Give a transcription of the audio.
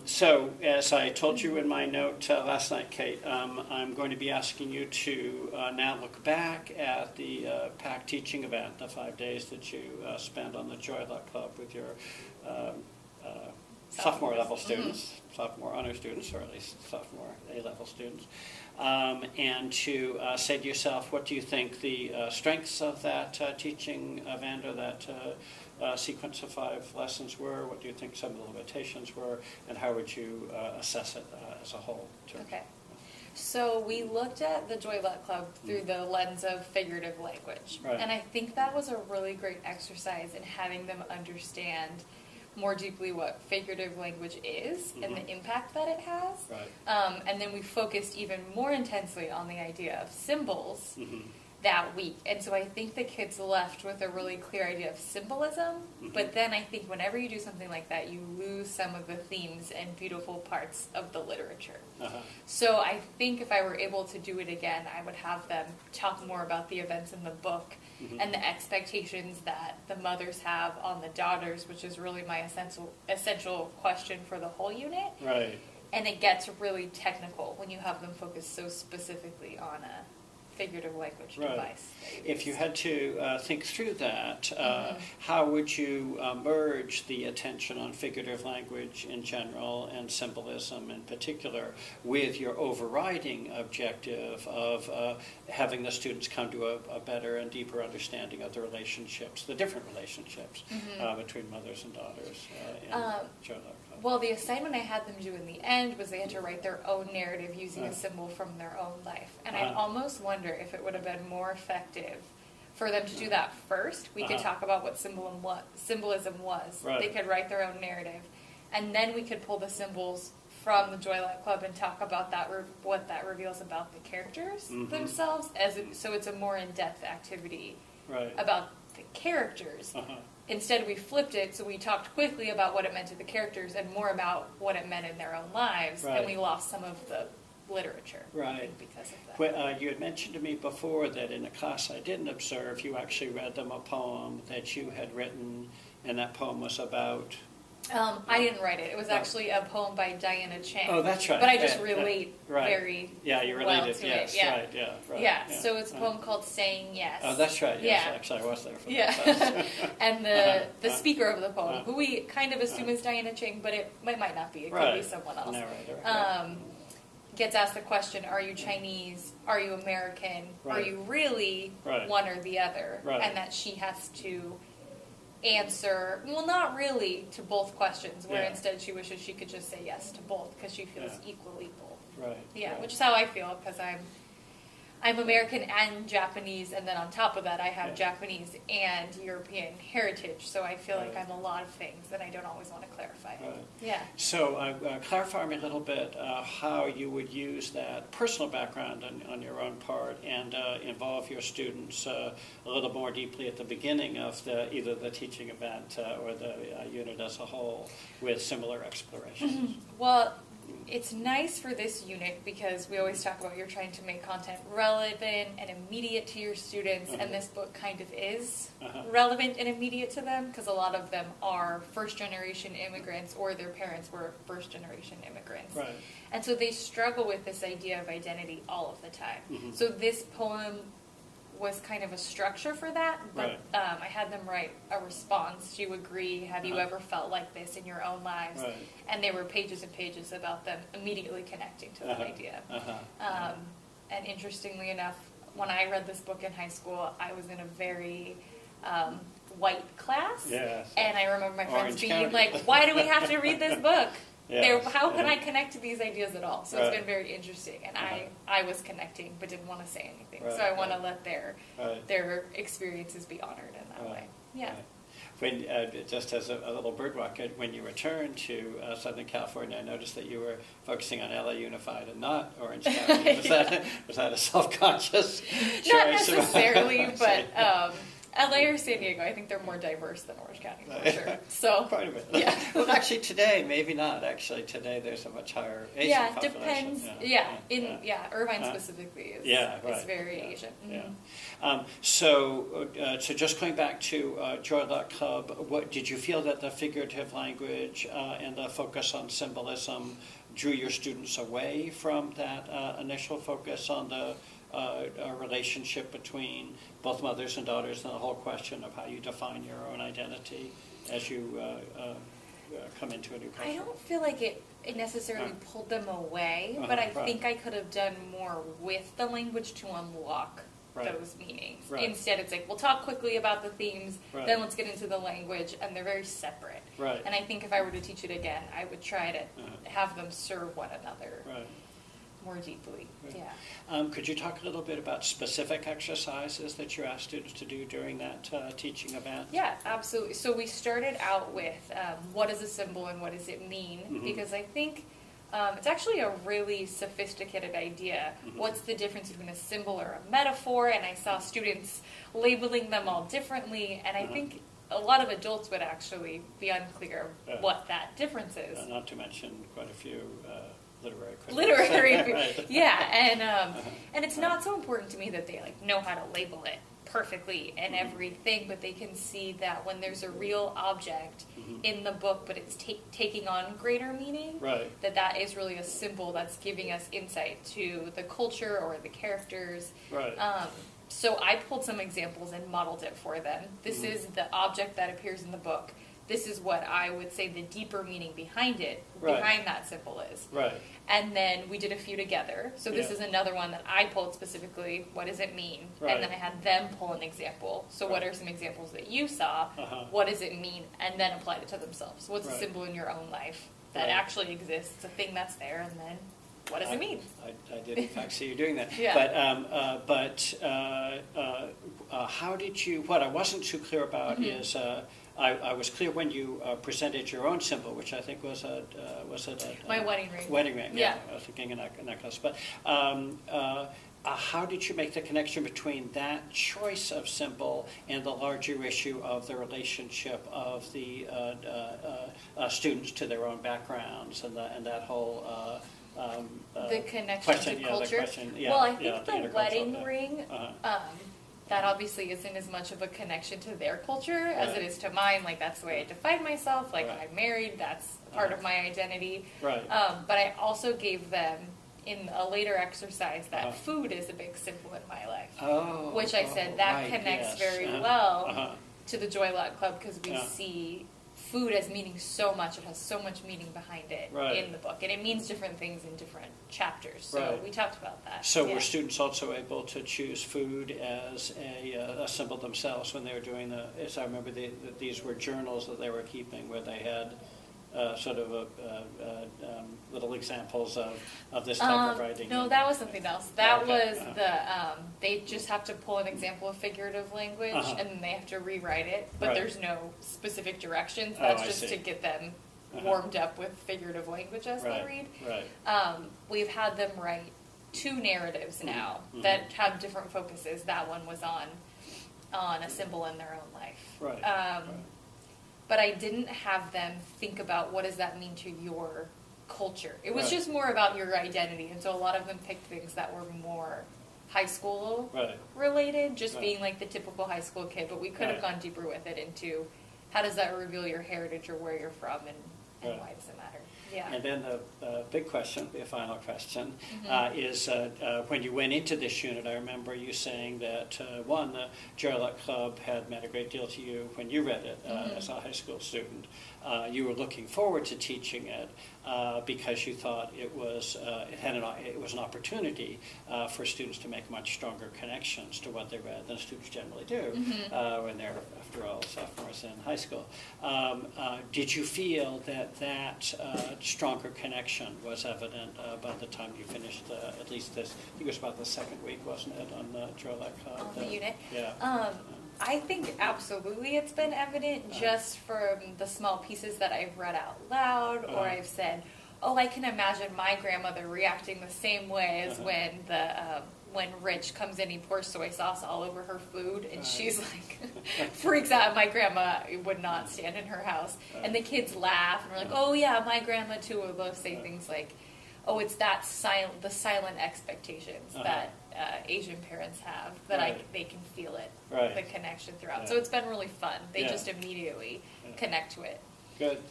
So, as I told you in my note last night, Kate, I'm going to be asking you to now look back at the PACT teaching event, the 5 days that you spent on the Joy Luck Club with your sophomore level students, sophomore honor students, or at least sophomore A-level students, and to say to yourself, what do you think the strengths of that teaching event or that sequence of 5 lessons were? What do you think some of the limitations were, and how would you assess it as a whole? Okay. So we looked at the Joy Luck Club through the lens of figurative language. Right. And I think that was a really great exercise in having them understand more deeply what figurative language is and the impact that it has. Right. And then we focused even more intensely on the idea of symbols that week. And so I think the kids left with a really clear idea of symbolism, but then I think whenever you do something like that, you lose some of the themes and beautiful parts of the literature. So I think if I were able to do it again, I would have them talk more about the events in the book and the expectations that the mothers have on the daughters, which is really my essential question for the whole unit. Right. And it gets really technical when you have them focus so specifically on a figurative language device. If you had to think through that, how would you merge the attention on figurative language in general and symbolism in particular with your overriding objective of having the students come to a better and deeper understanding of the relationships, the different relationships between mothers and daughters in Joy Luck Club? Well, the assignment I had them do in the end was they had to write their own narrative using a symbol from their own life. And I almost wonder if it would have been more effective for them to do that first. We could talk about what symbolism was. Right. They could write their own narrative. And then we could pull the symbols from the Joy Luck Club and talk about that what that reveals about the characters themselves. So it's a more in-depth activity about the characters. Instead, we flipped it, so we talked quickly about what it meant to the characters and more about what it meant in their own lives, and we lost some of the literature because of that. Well, you had mentioned to me before that in a class I didn't observe, you actually read them a poem that you had written, and that poem was about... I didn't write it. It was actually a poem by Diana Chang. Oh, that's right. But I just relate very you relate well it, to yes, it. Yeah. Right, yeah. Yeah, so it's a poem called Saying Yes. Oh, that's right, yes, actually I was there for that. And the speaker of the poem, who we kind of assume is Diana Chang, but it might not be. It could be someone else. Narrator, gets asked the question, are you Chinese? Are you American? Are you really one or the other? And that she has to answer, well, not really to both questions, where instead she wishes she could just say yes to both because she feels equally both. Which is how I feel, because I'm American and Japanese, and then on top of that I have Japanese and European heritage, so I feel like I'm a lot of things that I don't always want to clarify. So clarify me a little bit how you would use that personal background on your own part and involve your students a little more deeply at the beginning of either the teaching event or the unit as a whole with similar explorations. Well, it's nice for this unit because we always talk about you're trying to make content relevant and immediate to your students, and this book kind of is relevant and immediate to them because a lot of them are first-generation immigrants or their parents were first-generation immigrants. And so they struggle with this idea of identity all of the time. So this poem was kind of a structure for that, but I had them write a response. Do you agree? Have you ever felt like this in your own lives? And there were pages and pages about them immediately connecting to that idea. And interestingly enough, when I read this book in high school, I was in a very white class, and I remember my friends being like, why do we have to read this book? How can I connect to these ideas at all? So it's been very interesting, and I was connecting but didn't want to say anything. So I want to let their experiences be honored in that way. When, just as a little birdwalk, when you returned to Southern California, I noticed that you were focusing on LA Unified and not Orange County. Was that a self-conscious choice? Not necessarily, but LA or San Diego, I think they're more diverse than Orange County, for sure. So, quite a bit. yeah. Well, actually, today, maybe not. Actually, today there's a much higher Asian population. Depends. Irvine specifically is very Asian. Yeah. So just going back to Joy Luck Club, what did you feel that the figurative language and the focus on symbolism drew your students away from that initial focus on the relationship between both mothers and daughters, and the whole question of how you define your own identity as you come into a new culture? I don't feel like it necessarily pulled them away, but I think I could have done more with the language to unlock those meanings. Instead, it's like, we'll talk quickly about the themes, then let's get into the language, and they're very separate. And I think if I were to teach it again, I would try to have them serve one another more deeply. Could you talk a little bit about specific exercises that you asked students to do during that teaching event? Yeah, absolutely. So we started out with what is a symbol and what does it mean? Because I think it's actually a really sophisticated idea. What's the difference between a symbol or a metaphor? And I saw students labeling them all differently, and I think a lot of adults would actually be unclear what that difference is. Not to mention quite a few literary and it's not so important to me that they know how to label it perfectly and everything, but they can see that when there's a real object in the book, but it's taking on greater meaning, that is really a symbol that's giving us insight to the culture or the characters. So I pulled some examples and modeled it for them. This is the object that appears in the book. This is what I would say the deeper meaning behind that symbol is. And then we did a few together. So this is another one that I pulled specifically. What does it mean? And then I had them pull an example. So what are some examples that you saw? What does it mean? And then applied it to themselves. What's a symbol in your own life that actually exists, a thing that's there, and then what does it mean? I did in fact see you doing that. But how did you, what I wasn't too clear about is, I was clear when you presented your own symbol, which I think was my wedding ring. Wedding ring, I was thinking a necklace. But how did you make the connection between that choice of symbol and the larger issue of the relationship of the students to their own backgrounds and that whole the connection to culture? Well, I think the wedding ring, that obviously isn't as much of a connection to their culture as it is to mine. That's the way I define myself. I'm married, that's part of my identity. But I also gave them, in a later exercise, that food is a big symbol in my life. Which I said that connects very well to the Joy Luck Club, because we see food as meaning so much. It has so much meaning behind it in the book, and it means different things in different chapters. So we talked about that. So were students also able to choose food as a symbol themselves when they were doing as I remember, these were journals that they were keeping where they had sort of little examples of this type of writing? No, that was something else. That was they just have to pull an example of figurative language, and then they have to rewrite it, but there's no specific directions. That's just to get them warmed up with figurative language as they read. We've had them write 2 narratives now that have different focuses. That one was on a symbol in their own life. But I didn't have them think about what does that mean to your culture. It was just more about your identity, and so a lot of them picked things that were more high school related, just being the typical high school kid, but we could have gone deeper with it into how does that reveal your heritage or where you're from, and why does it matter. And then the big question, the final question, is when you went into this unit, I remember you saying that, one, the Joy Luck Club had meant a great deal to you when you read it as a high school student. You were looking forward to teaching it because you thought it was an opportunity for students to make much stronger connections to what they read than students generally do when they're, after all, sophomores in high school. Did you feel that stronger connection was evident by the time you finished at least this? I think it was about the second week, wasn't it, on the Joy Luck Club? On the unit? I think absolutely it's been evident just from the small pieces that I've read out loud, or I've said, oh, I can imagine my grandmother reacting the same way as when the when Rich comes in, he pours soy sauce all over her food, and Right. she's like, freaks out. My grandma would not stand in her house. And the kids laugh, and we're like, oh yeah, my grandma too. We'll both say things like, oh, it's that the silent expectations that Asian parents have, that Right. they can feel it, Right. the connection throughout. Yeah. So it's been really fun. They Yeah. just immediately Yeah. connect to it. Good.